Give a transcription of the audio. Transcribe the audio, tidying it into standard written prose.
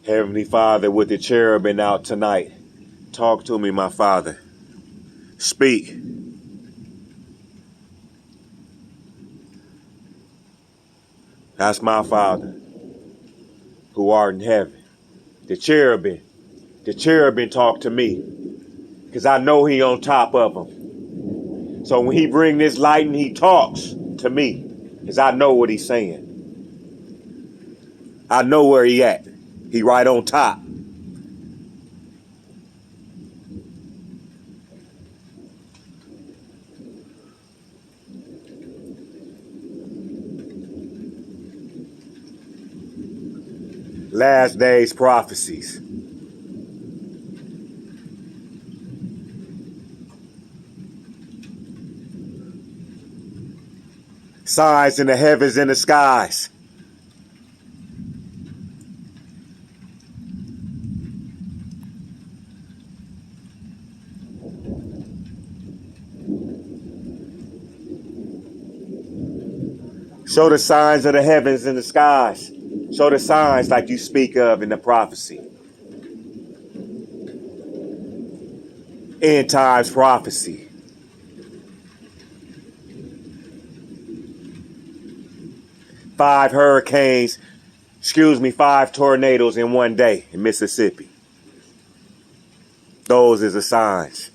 Heavenly Father, with the cherubim out tonight, talk to me, my Father. Speak. That's my Father, who art in heaven. The cherubim talk to me, because I know he on top of them. So when he bring this light and he talks to me, because I know what he's saying. I know where he at. He right on top. Last days prophecies. Signs in the heavens and the skies. Show the signs of the heavens and the skies. Show the signs like you speak of in the prophecy. End times prophecy. Five tornadoes in one day in Mississippi. Those is the signs.